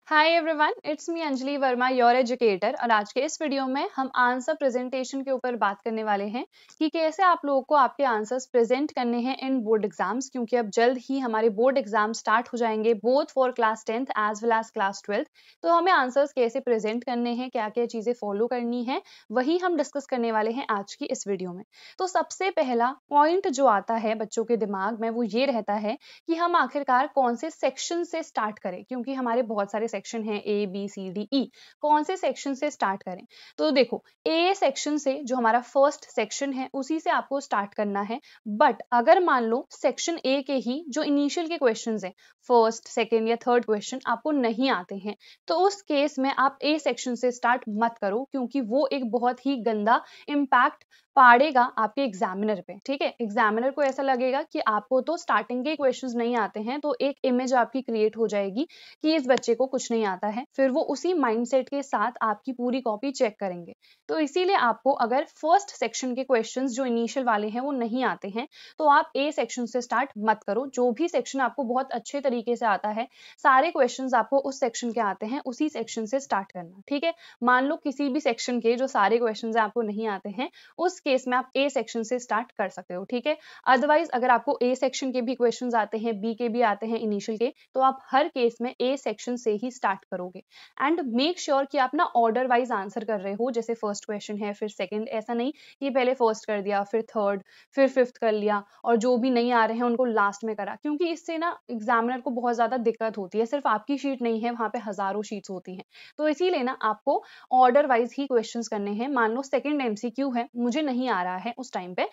Hi everyone, it's me Anjali Verma, your educator. और आज के इस वीडियो में हम आंसर प्रेजेंटेशन के ऊपर बात करने वाले हैं कि कैसे आप लोगों को आपके आंसर्स प्रेजेंट करने हैं इन बोर्ड एग्जाम्स, क्योंकि अब जल्द ही हमारे बोर्ड एग्जाम स्टार्ट हो जाएंगे, both for class 10th as well as class 12th। तो हमें आंसर्स कैसे प्रेजेंट करने हैं, क्या क्या चीजें फॉलो करनी है, वही हम डिस्कस करने वाले हैं आज की इस वीडियो में। तो सबसे पहला पॉइंट जो आता है बच्चों के दिमाग में वो ये रहता है कि हम आखिरकार कौन से सेक्शन से स्टार्ट करें, क्योंकि हमारे बहुत सारे सेक्शन हैं A B C D E। कौन से सेक्शन से स्टार्ट करें? तो देखो, A सेक्शन से, जो हमारा फर्स्ट सेक्शन है, उसी से आपको स्टार्ट करना है। बट अगर मान लो सेक्शन A के ही जो इनिशियल के क्वेश्चंस हैं, फर्स्ट सेकेंड या थर्ड क्वेश्चन आपको नहीं आते हैं, तो उस केस में आप A सेक्शन से स्टार्ट मत करो, क्योंकि वो एक बहुत ही गंदा इम्पैक्ट पाड़ेगा आपके एग्जामिनर पे। ठीक है, एग्जामिनर को ऐसा लगेगा कि आपको तो स्टार्टिंग के क्वेश्चंस नहीं आते हैं, तो एक इमेज आपकी क्रिएट हो जाएगी कि इस बच्चे को कुछ नहीं आता है। फिर वो उसी माइंडसेट के साथ आपकी पूरी कॉपी चेक करेंगे। तो इसीलिए आपको, अगर फर्स्ट सेक्शन के क्वेश्चंस जो इनिशियल वाले हैं वो नहीं आते हैं, तो आप ए सेक्शन से स्टार्ट मत करो। जो भी सेक्शन आपको बहुत अच्छे तरीके से आता है, सारे क्वेश्चंस आपको उस सेक्शन के आते हैं, उसी सेक्शन से स्टार्ट करना। ठीक है, मान लो किसी भी सेक्शन के जो सारे क्वेश्चंस आपको नहीं आते हैं, उस केस में आप ए सेक्शन से स्टार्ट कर सकते हो। ठीक है, अदरवाइज अगर आपको ए सेक्शन के भी क्वेश्चंस आते हैं, बी के भी आते हैं इनिशियल के, तो आप हर केस में ए सेक्शन से ही स्टार्ट करोगे। एंड मेक श्योर कि आप ना ऑर्डर वाइज आंसर कर रहे हो, जैसे फर्स्ट क्वेश्चन है फिर सेकंड, ऐसा नहीं कि पहले फर्स्ट कर दिया फिर थर्ड फिर फिफ्थ कर लिया और जो भी नहीं आ रहे हैं उनको लास्ट में करा, क्योंकि इससे ना एग्जामिनर को बहुत ज्यादा दिक्कत होती है। सिर्फ आपकी शीट नहीं है, वहां पे हजारों शीट्स होती हैं। तो इसीलिए ना आपको ऑर्डर वाइज ही क्वेश्चंस करने हैं। मान लो सेकंड एमसीक्यू है, मुझे नहीं आ रहा है उस टाइम पे,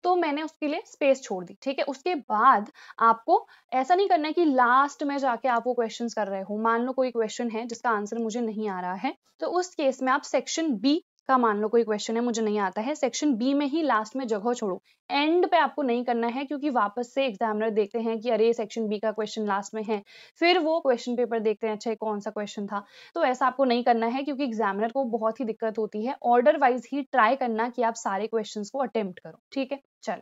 तो मैंने उसके लिए स्पेस छोड़ दी। ठीक है, उसके बाद आपको ऐसा नहीं करना है कि लास्ट में जाके आप वो क्वेश्चंस कर रहे हो। मान लो कोई क्वेश्चन है जिसका आंसर मुझे नहीं आ रहा है, तो उस केस में आप सेक्शन बी का, मान लो कोई क्वेश्चन है मुझे नहीं आता है, सेक्शन बी में ही लास्ट में जगह छोड़ो। एंड पे आपको नहीं करना है, क्योंकि वापस से एग्जामिनर देखते हैं कि अरे सेक्शन बी का क्वेश्चन लास्ट में है, फिर वो क्वेश्चन पेपर देखते हैं, अच्छा कौन सा क्वेश्चन था। तो ऐसा आपको नहीं करना है, क्योंकि एग्जामिनर को बहुत ही दिक्कत होती है। ऑर्डर वाइज ही ट्राई करना कि आप सारे क्वेश्चंस को अटेम्प्ट करो। ठीक है, चल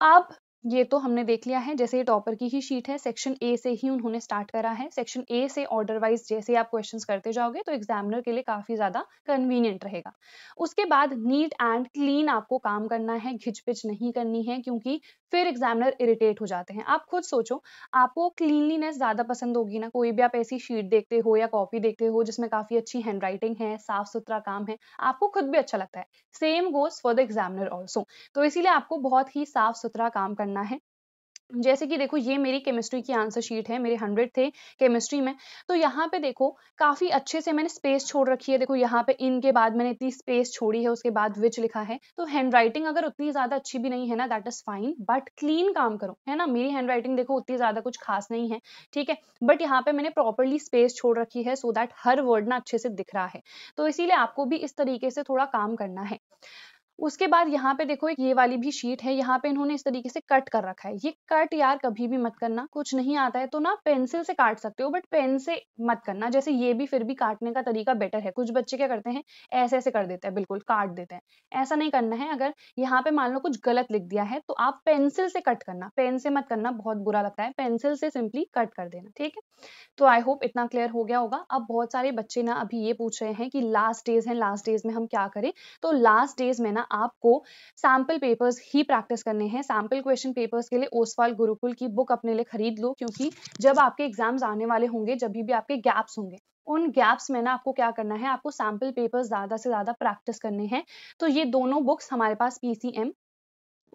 अब ये तो हमने देख लिया है, जैसे ये टॉपर की ही शीट है, सेक्शन ए से ही उन्होंने स्टार्ट करा है। सेक्शन ए से ऑर्डर वाइज जैसे आप क्वेश्चंस करते जाओगे तो एग्जामिनर के लिए काफी ज्यादा कन्वीनियंट रहेगा। उसके बाद नीट एंड क्लीन आपको काम करना है, घिचपिच नहीं करनी है, क्योंकि फिर एग्जामिनर इरिटेट हो जाते हैं। आप खुद सोचो, आपको क्लीनलीनेस ज्यादा पसंद होगी ना, कोई भी आप ऐसी शीट देखते हो या कॉपी देखते हो जिसमें काफी अच्छी हैंडराइटिंग है, साफ सुथरा काम है, आपको खुद भी अच्छा लगता है। Same goes for the examiner also. तो इसीलिए आपको बहुत ही साफ सुथरा काम करना है। जैसे कि देखो, ये मेरी केमिस्ट्री की आंसर शीट है, मेरे 100 थे केमिस्ट्री में। तो यहाँ पे देखो काफी अच्छे से मैंने स्पेस छोड़ रखी है। देखो यहाँ पे इन के बाद मैंने इतनी स्पेस छोड़ी है, उसके बाद विच लिखा है। तो हैंडराइटिंग अगर उतनी ज्यादा अच्छी भी नहीं है ना, that is fine, but clean काम करो, है ना। मेरी हैंडराइटिंग देखो उतनी ज्यादा कुछ खास नहीं है, ठीक है, बट यहाँ पे मैंने प्रॉपरली स्पेस छोड़ रखी है, सो दैट हर वर्ड ना अच्छे से दिख रहा है। तो इसीलिए आपको भी इस तरीके से थोड़ा काम करना है। उसके बाद यहाँ पे देखो, एक ये वाली भी शीट है, यहाँ पे इन्होंने इस तरीके से कट कर रखा है। ये कट यार कभी भी मत करना। कुछ नहीं आता है तो ना पेंसिल से काट सकते हो, बट पेन से मत करना। जैसे ये भी फिर भी काटने का तरीका बेटर है। कुछ बच्चे क्या करते हैं, ऐसे ऐसे कर देते हैं, बिल्कुल काट देते हैं। ऐसा नहीं करना है। अगर यहाँ पे मान लो कुछ गलत लिख दिया है तो आप पेंसिल से कट करना, पेन से मत करना, बहुत बुरा लगता है। पेंसिल से सिंपली कट कर देना, ठीक है। तो आई होप इतना क्लियर हो गया होगा। अब बहुत सारे बच्चे ना अभी ये पूछ रहे हैं कि लास्ट डेज है, लास्ट डेज में हम क्या करें। तो लास्ट डेज में ना आपको सैम्पल पेपर्स ही प्रैक्टिस करने हैं। सैम्पल क्वेश्चन पेपर्स के लिए ओसवाल गुरुकुल की बुक अपने लिए खरीद लो, क्योंकि जब आपके एग्जाम्स आने वाले होंगे, जब भी आपके गैप्स होंगे, उन गैप्स में ना आपको क्या करना है, आपको सैम्पल पेपर्स ज्यादा से ज्यादा प्रैक्टिस करने हैं। तो ये दोनों बुक्स हमारे पास पीसीएम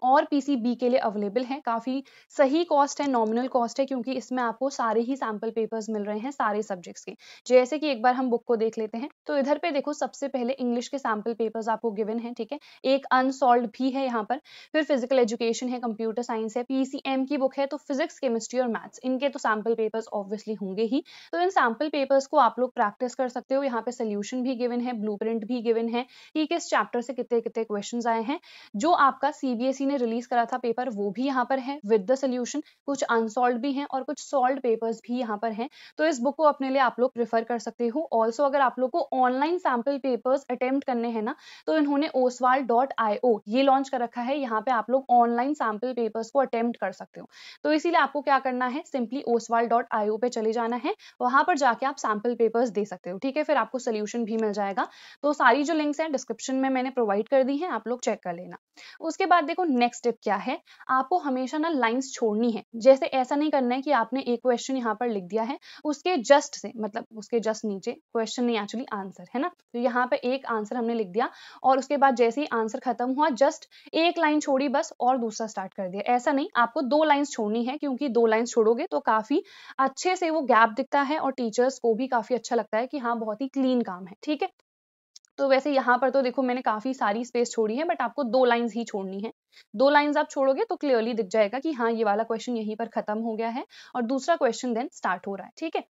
और पीसीबी के लिए अवेलेबल है। काफी सही कॉस्ट है, नॉमिनल कॉस्ट है, क्योंकि इसमें आपको सारे ही सैम्पल पेपर्स मिल रहे हैं सारे सब्जेक्ट्स के। जैसे कि एक बार हम बुक को देख लेते हैं। तो इधर पे देखो, सबसे पहले इंग्लिश के सैम्पल पेपर्स आपको गिवन है, ठीक है। एक अनसॉल्व भी है यहाँ पर। फिर फिजिकल एजुकेशन है, कंप्यूटर साइंस है, पीसीएम की बुक है। तो फिजिक्स, केमिस्ट्री और मैथ्स, इनके तो सैम्पल पेपर्स ऑब्वियसली होंगे ही। तो इन सैम्पल पेपर्स को आप लोग प्रैक्टिस कर सकते हो। यहाँ पे सोल्यूशन भी गिवन है, ब्लूप्रिंट भी गिवन है कि किस चैप्टर से कितने कितने क्वेश्चन आए हैं। जो आपका सीबीएसई ने रिलीज करा था पेपर वो भी यहाँ पर है विद द सोल्यूशन, कुछ अनसॉल्व भी हैं और कुछ सॉल्व पेपर्स भी यहाँ पर हैं। तो इस बुक को अपने लिए आप लोग प्रेफर कर सकते हो। ऑल्सो अगर आप लोग को ऑनलाइन सैम्पल पेपर्स अटेम्प्ट करने हैं ना, तो इन्होंने oswald.io ये लॉन्च कर रखा है। यहाँ पे आप लोग ऑनलाइन सैम्पल पेपर्स को अटेम्प्ट कर सकते हो। तो इसीलिए आपको क्या करना है, सिंपली oswald.io पे चले जाना है, वहां पर जाके आप सैम्पल पेपर्स दे सकते हो, ठीक है। फिर आपको सोल्यूशन भी मिल जाएगा। तो सारी जो लिंक्स हैं डिस्क्रिप्शन में मैंने प्रोवाइड कर दी है, आप लोग चेक कर लेना। उसके बाद देखो नेक्स्ट स्टेप क्या है, आपको हमेशा ना लाइंस छोड़नी है। जैसे ऐसा नहीं करना है कि आपने एक क्वेश्चन यहाँ पर लिख दिया है, उसके जस्ट से मतलब उसके जस्ट नीचे क्वेश्चन नहीं एक्चुअली आंसर है ना, तो यहाँ पे एक आंसर हमने लिख दिया और उसके बाद जैसे ही आंसर खत्म हुआ जस्ट एक लाइन छोड़ी बस और दूसरा स्टार्ट कर दिया। ऐसा नहीं, आपको 2 लाइंस छोड़नी है, क्योंकि 2 लाइंस छोड़ोगे तो काफी अच्छे से वो गैप दिखता है और टीचर्स को भी काफी अच्छा लगता है कि हाँ बहुत ही क्लीन काम है, ठीक है। तो वैसे यहाँ पर तो देखो मैंने काफी सारी स्पेस छोड़ी है, बट आपको 2 लाइंस ही छोड़नी है। 2 लाइंस आप छोड़ोगे तो क्लियरली दिख जाएगा कि हाँ ये वाला क्वेश्चन यहीं पर खत्म हो गया है और दूसरा क्वेश्चन देन स्टार्ट हो रहा है, ठीक है।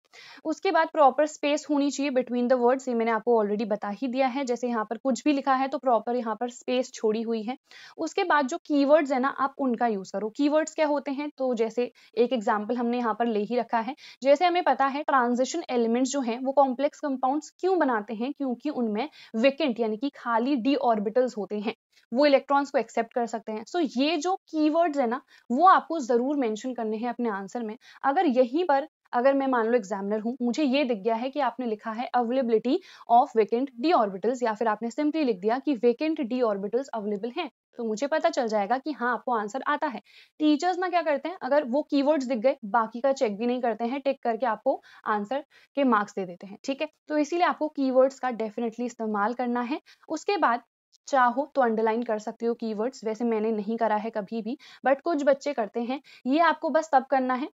उसके बाद प्रॉपर स्पेस होनी चाहिए बिटवीन द वर्ड्स, ये मैंने आपको ऑलरेडी बता ही दिया है। जैसे यहाँ पर कुछ भी लिखा है तो प्रॉपर यहाँ पर स्पेस छोड़ी हुई है। उसके बाद जो कीवर्ड्स है ना, आप उनका यूज करो। कीवर्ड्स क्या होते हैं, तो जैसे एक एग्जाम्पल हमने यहाँ पर ले ही रखा है। जैसे हमें पता है ट्रांजिशन एलिमेंट्स जो हैं वो कॉम्प्लेक्स कंपाउंड्स क्यों बनाते हैं, क्योंकि उनमें वेकेंट यानी कि खाली डी ऑर्बिटल्स होते हैं, वो इलेक्ट्रॉन्स को एक्सेप्ट कर सकते हैं। सो ये जो कीवर्ड्स है ना, वो आपको जरूर मेंशन करने हैं अपने आंसर में। अगर यहीं पर अगर मैं मान लो एग्जामिनर हूं, मुझे ये दिख गया है कि आपने लिखा है availability of vacant D orbitals, या फिर आपने सिंपली लिख दिया कि वेकेंट डी ऑर्बिटल्स अवेलेबल हैं, तो मुझे पता चल जाएगा कि हाँ आपको आंसर आता है। टीचर्स ना क्या करते हैं, अगर वो कीवर्ड्स दिख गए बाकी का चेक भी नहीं करते हैं, टिक करके आपको आंसर के मार्क्स दे देते हैं, ठीक है। तो इसीलिए आपको कीवर्ड्स का डेफिनेटली इस्तेमाल करना है। उसके बाद चाहो तो अंडरलाइन कर सकते हो कीवर्ड्स, वैसे मैंने नहीं करा है कभी भी, बट कुछ बच्चे करते हैं। ये आपको बस तब करना है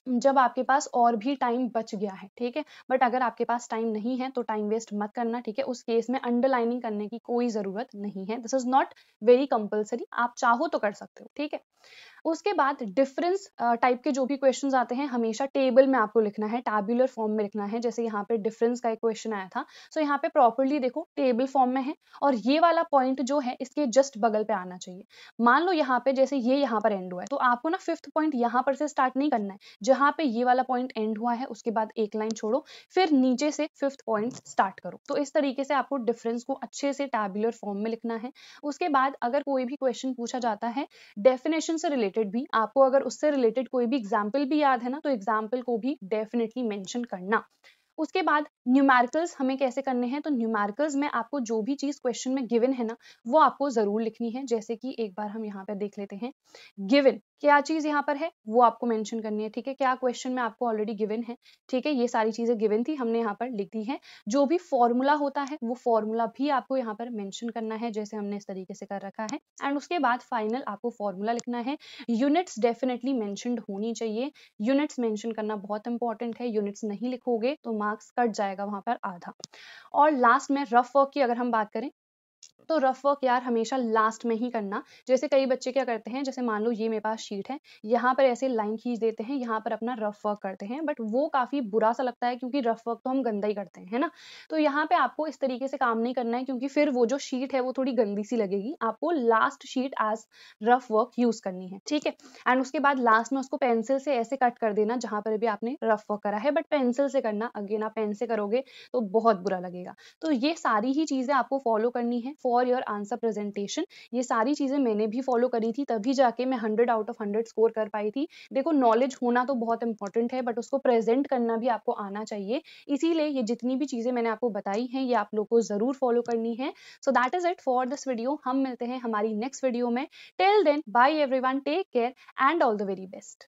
जब आपके पास और भी टाइम बच गया है, ठीक है। बट अगर आपके पास टाइम नहीं है तो टाइम वेस्ट मत करना, ठीक है। उस केस में अंडरलाइनिंग करने की कोई जरूरत नहीं है। This is not very compulsory, आप चाहो तो कर सकते हो, ठीक है। उसके बाद डिफरेंस टाइप के जो भी क्वेश्चंस आते हैं हमेशा टेबल में आपको लिखना है, टैबुलर फॉर्म में लिखना है। जैसे यहाँ पे डिफरेंस का एक क्वेश्चन आया था, सो यहाँ पे प्रॉपर्ली देखो टेबल फॉर्म में है और ये वाला पॉइंट जो है इसके जस्ट बगल पे आना चाहिए। मान लो यहाँ पे जैसे ये यहाँ पर एंड हुआ है, तो आपको ना 5th पॉइंट यहाँ पर से स्टार्ट नहीं करना है, जहाँ पे ये वाला पॉइंट एंड हुआ है उसके बाद एक लाइन छोड़ो, फिर नीचे से 5th पॉइंट स्टार्ट करो। तो इस तरीके से आपको डिफरेंस को अच्छे से टैबुलर फॉर्म में लिखना है। उसके बाद अगर कोई भी क्वेश्चन पूछा जाता है डेफिनेशन से रिलेटेड भी, आपको अगर उससे रिलेटेड कोई भी एग्जाम्पल भी याद है ना, तो एग्जाम्पल को भी डेफिनेटली मेंशन करना। उसके बाद न्यूमेरिकल्स हमें कैसे करने हैं, तो न्यूमेरिकल्स में आपको जो भी चीज क्वेश्चन में गिवन है ना, वो आपको जरूर लिखनी है। जैसे कि एक बार हम यहाँ पे देख लेते हैं, गिवन क्या चीज यहाँ पर है वो आपको मेंशन करनी है, ठीक है। क्या क्वेश्चन में आपको ऑलरेडी गिवन है, ठीक है। ये सारी चीजें गिवन थी, हमने यहाँ पर लिख दी है। जो भी फॉर्मूला होता है वो फॉर्मूला भी आपको यहाँ पर मेंशन करना है, जैसे हमने इस तरीके से कर रखा है। एंड उसके बाद फाइनल आपको फॉर्मूला लिखना है। यूनिट्स डेफिनेटली मेंशनड होनी चाहिए, यूनिट्स मेंशन करना बहुत इंपॉर्टेंट है। यूनिट्स नहीं लिखोगे तो मार्क्स कट जाएगा वहां पर आधा। और लास्ट में रफ वर्क की अगर हम बात करें, तो रफ वर्क यार हमेशा लास्ट में ही करना। जैसे कई बच्चे क्या करते हैं, जैसे मान लो ये मेरे पास शीट है, यहाँ पर ऐसे लाइन खींच देते हैं, यहाँ पर अपना रफ वर्क करते हैं, बट वो काफी बुरा सा लगता है क्योंकि रफ वर्क तो हम गंदा ही करते हैं, है ना। तो यहाँ पे आपको इस तरीके से काम नहीं करना है, क्योंकि फिर वो जो शीट है वो थोड़ी गंदी सी लगेगी। आपको last sheet as rough work use करनी है, ठीक है। एंड उसके बाद लास्ट में उसको पेंसिल से ऐसे कट कर देना जहां पर भी आपने रफ वर्क करा है, बट पेंसिल से करना, अगेन आप पेन से करोगे तो बहुत बुरा लगेगा। तो ये सारी ही चीजें आपको फॉलो करनी है फॉर योर आंसर प्रेजेंटेशन। ये सारी चीजें मैंने भी फॉलो करी थी, तभी जाके मैं 100 आउट ऑफ 100 स्कोर कर पाई थी। देखो नॉलेज होना तो बहुत इंपॉर्टेंट है, बट उसको प्रेजेंट करना भी आपको आना चाहिए। इसीलिए ये जितनी भी चीजें मैंने आपको बताई हैं ये आप लोग को जरूर फॉलो करनी है। So that is it for this video. हम मिलते हैं हमारी नेक्स्ट वीडियो में। Till then bye everyone, take care and all the very best.